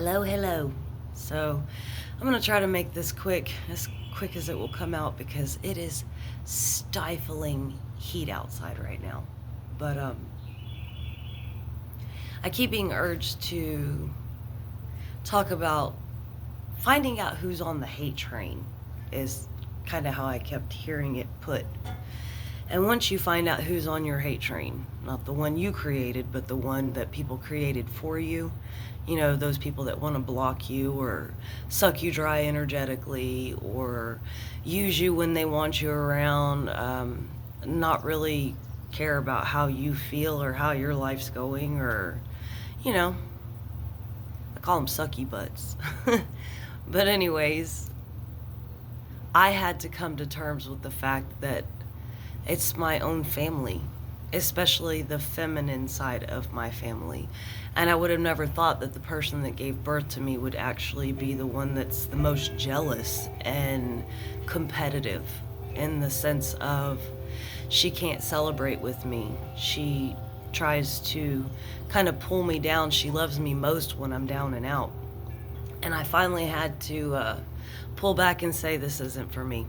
Hello. So I'm gonna try to make this as quick as it will come out because it is stifling heat outside right now. But I keep being urged to talk about finding out who's on the hate train is kind of how I kept hearing it put. And once you find out who's on your hate train, not the one you created, but the one that people created for you, those people that want to block you or suck you dry energetically or use you when they want you around, not really care about how you feel or how your life's going, or, I call them sucky butts. But, anyways, I had to come to terms with the fact that it's my own family, especially the feminine side of my family. And I would have never thought that the person that gave birth to me would actually be the one that's the most jealous and competitive, in the sense of she can't celebrate with me. She tries to kind of pull me down. She loves me most when I'm down and out. And I finally had to pull back and say, this isn't for me.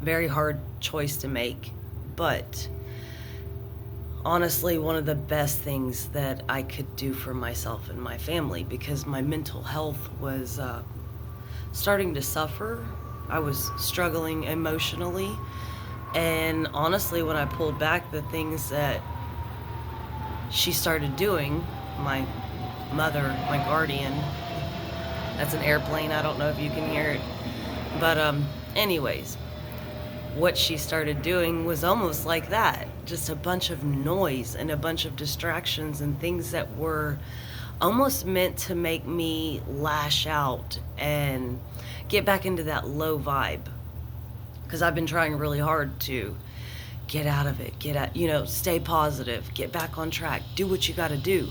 Very hard choice to make, but honestly, one of the best things that I could do for myself and my family, because my mental health was starting to suffer. I was struggling emotionally, and honestly, when I pulled back, the things that she started doing, my mother, my guardian, that's an airplane, I don't know if you can hear it, but anyways, what she started doing was almost like that, just a bunch of noise and a bunch of distractions and things that were almost meant to make me lash out and get back into that low vibe, because I've been trying really hard to get out of it, stay positive, get back on track, do what you got to do.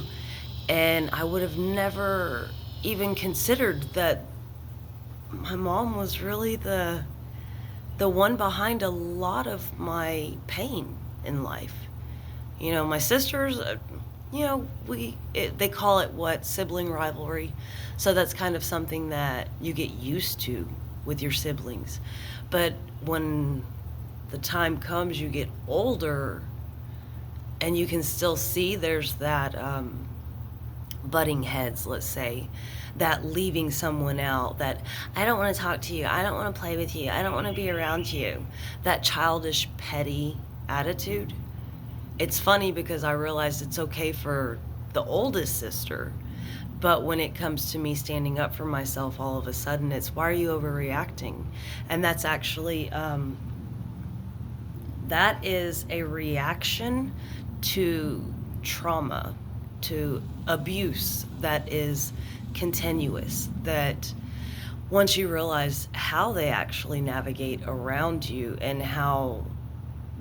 And I would have never even considered that my mom was really the one behind a lot of my pain in life. My sisters, they call it sibling rivalry. So that's kind of something that you get used to with your siblings. But when the time comes, you get older, and you can still see there's that butting heads, let's say, that leaving someone out, that I don't want to talk to you, I don't want to play with you, I don't want to be around you, that childish, petty attitude. It's funny because I realized it's okay for the oldest sister, but when it comes to me standing up for myself, all of a sudden it's, why are you overreacting? And that's actually that is a reaction to trauma, to abuse that is continuous, that once you realize how they actually navigate around you and how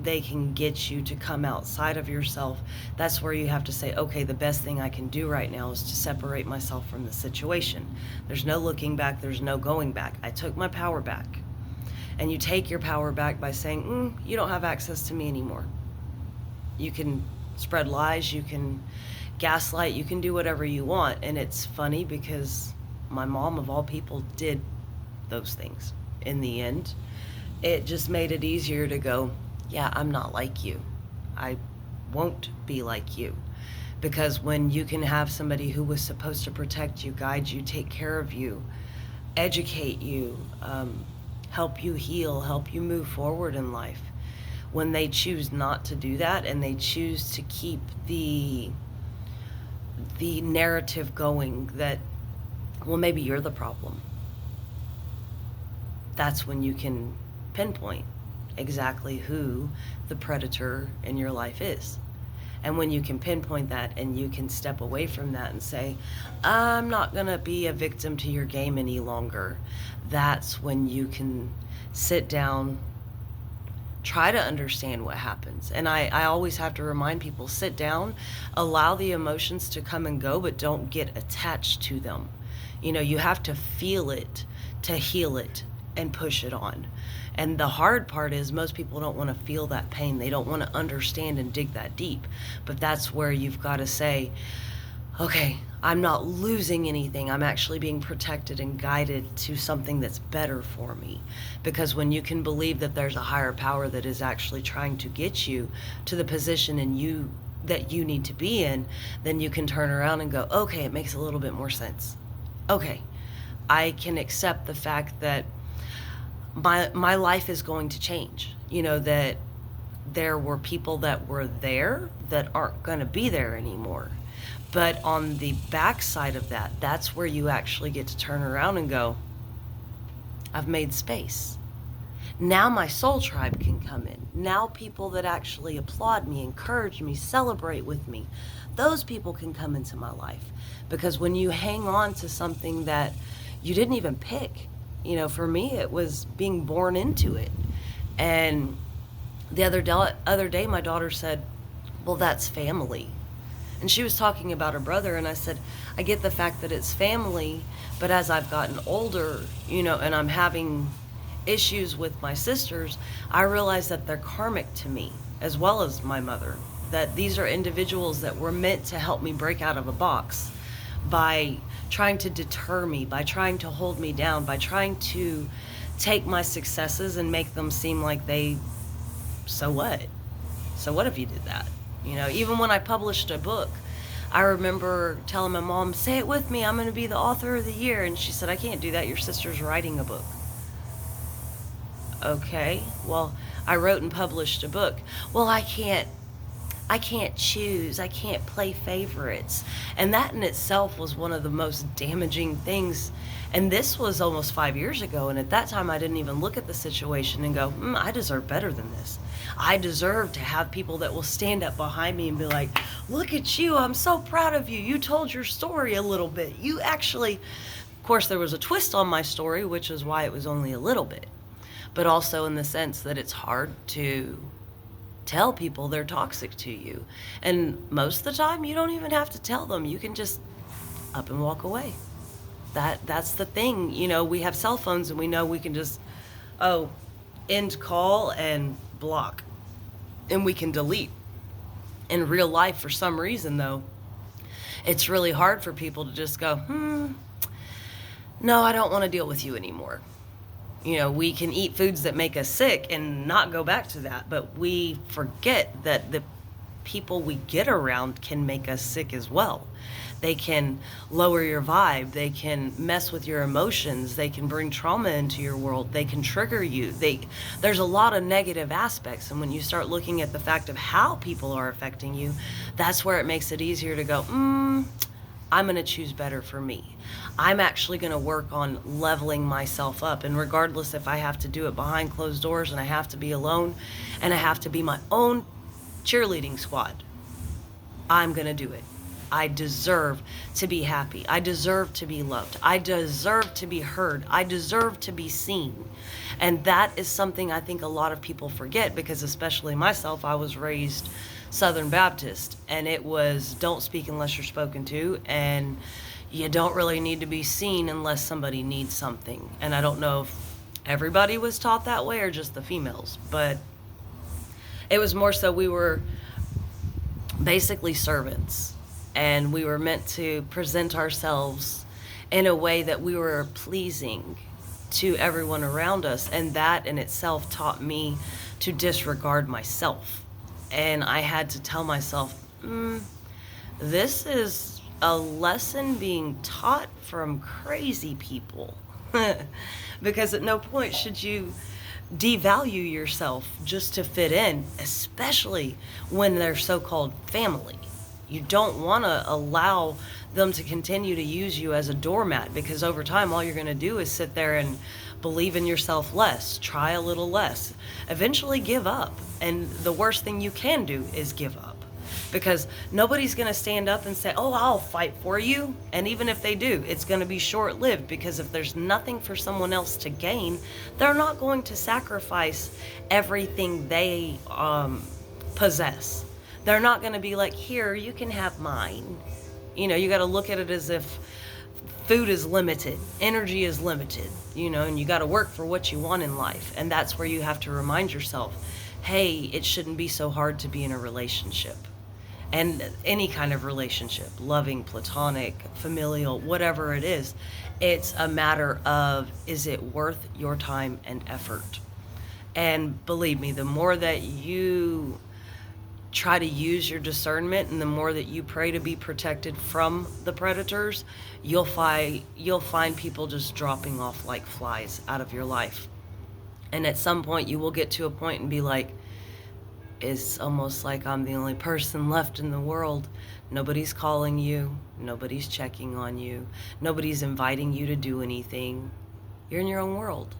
they can get you to come outside of yourself, that's where you have to say, okay, the best thing I can do right now is to separate myself from the situation. There's no looking back, there's no going back. I took my power back. And you take your power back by saying, you don't have access to me anymore. You can spread lies, you can gaslight, you can do whatever you want. And it's funny because my mom, of all people, did those things. In the end, it just made it easier to go, yeah, I'm not like you. I won't be like you. Because when you can have somebody who was supposed to protect you, guide you, take care of you, educate you, help you heal, help you move forward in life, when they choose not to do that and they choose to keep the narrative going that, well, maybe you're the problem, that's when you can pinpoint exactly who the predator in your life is. And when you can pinpoint that and you can step away from that and say, I'm not gonna be a victim to your game any longer, that's when you can sit down, try to understand what happens. And I always have to remind people, sit down, allow the emotions to come and go, but don't get attached to them. You have to feel it to heal it and push it on. And the hard part is most people don't want to feel that pain. They don't want to understand and dig that deep. But that's where you've got to say, okay, I'm not losing anything. I'm actually being protected and guided to something that's better for me. Because when you can believe that there's a higher power that is actually trying to get you to the position in you that you need to be in, then you can turn around and go, okay, it makes a little bit more sense. Okay, I can accept the fact that my life is going to change. That there were people that were there that aren't going to be there anymore. But on the backside of that, that's where you actually get to turn around and go, I've made space. Now my soul tribe can come in. Now people that actually applaud me, encourage me, celebrate with me, those people can come into my life. Because when you hang on to something that you didn't even pick, for me, it was being born into it. And the other day, my daughter said, well, that's family. And she was talking about her brother, and I said, I get the fact that it's family, but as I've gotten older, and I'm having issues with my sisters, I realize that they're karmic to me, as well as my mother. That these are individuals that were meant to help me break out of a box by trying to deter me, by trying to hold me down, by trying to take my successes and make them seem like so what? So what if you did that? Even when I published a book, I remember telling my mom, say it with me, I'm going to be the author of the year. And she said, I can't do that. Your sister's writing a book. Okay, well, I wrote and published a book. Well, I can't choose. I can't play favorites. And that in itself was one of the most damaging things. And this was almost 5 years ago. And at that time, I didn't even look at the situation and go, I deserve better than this. I deserve to have people that will stand up behind me and be like, look at you. I'm so proud of you. You told your story a little bit. You actually, of course, there was a twist on my story, which is why it was only a little bit. But also in the sense that it's hard to tell people they're toxic to you. And most of the time, you don't even have to tell them. You can just up and walk away. That's the thing. We have cell phones and we know we can just, end call and block. And we can delete. In real life, for some reason, though, it's really hard for people to just go, no, I don't want to deal with you anymore. We can eat foods that make us sick and not go back to that, but we forget that the people we get around can make us sick as well. They can lower your vibe. They can mess with your emotions. They can bring trauma into your world. They can trigger you. There's a lot of negative aspects, and when you start looking at the fact of how people are affecting you, that's where it makes it easier to go, I'm going to choose better for me. I'm actually going to work on leveling myself up. And regardless if I have to do it behind closed doors and I have to be alone and I have to be my own cheerleading squad, I'm going to do it. I deserve to be happy. I deserve to be loved. I deserve to be heard. I deserve to be seen. And that is something I think a lot of people forget, because especially myself, I was raised Southern Baptist, and it was don't speak unless you're spoken to, and you don't really need to be seen unless somebody needs something. And I don't know if everybody was taught that way or just the females, but it was more so we were basically servants, and we were meant to present ourselves in a way that we were pleasing to everyone around us. And that in itself taught me to disregard myself. And I had to tell myself, this is a lesson being taught from crazy people. Because at no point should you devalue yourself just to fit in, especially when they're so-called family. You don't want to allow them to continue to use you as a doormat, because over time all you're going to do is sit there and believe in yourself less, try a little less, eventually give up. And the worst thing you can do is give up, because nobody's going to stand up and say, oh, I'll fight for you. And even if they do, it's going to be short-lived, because if there's nothing for someone else to gain, they're not going to sacrifice everything they possess. They're not going to be like, here, you can have mine. You got to look at it as if food is limited, energy is limited, and you got to work for what you want in life. And that's where you have to remind yourself, hey, it shouldn't be so hard to be in a relationship. And any kind of relationship, loving, platonic, familial, whatever it is, it's a matter of, is it worth your time and effort? And believe me, the more that you try to use your discernment and the more that you pray to be protected from the predators, you'll find people just dropping off like flies out of your life. And at some point you will get to a point and be like, it's almost like I'm the only person left in the world. Nobody's calling you, nobody's checking on you, nobody's inviting you to do anything. You're in your own world.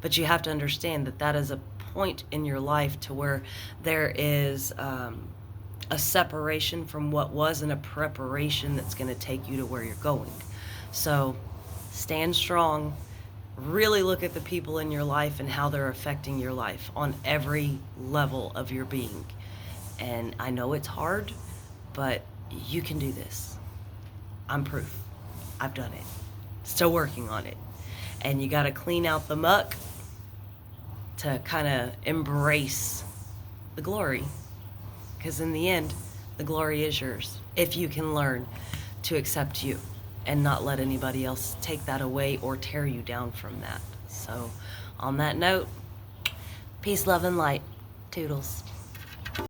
But you have to understand that that is a point in your life to where there is a separation from what was and a preparation that's going to take you to where you're going. So stand strong. Really look at the people in your life and how they're affecting your life on every level of your being. And I know it's hard, but you can do this. I'm proof. I've done it. Still working on it. And you got to clean out the muck to kind of embrace the glory. Because in the end, the glory is yours if you can learn to accept you and not let anybody else take that away or tear you down from that. So, on that note, peace, love, and light. Toodles.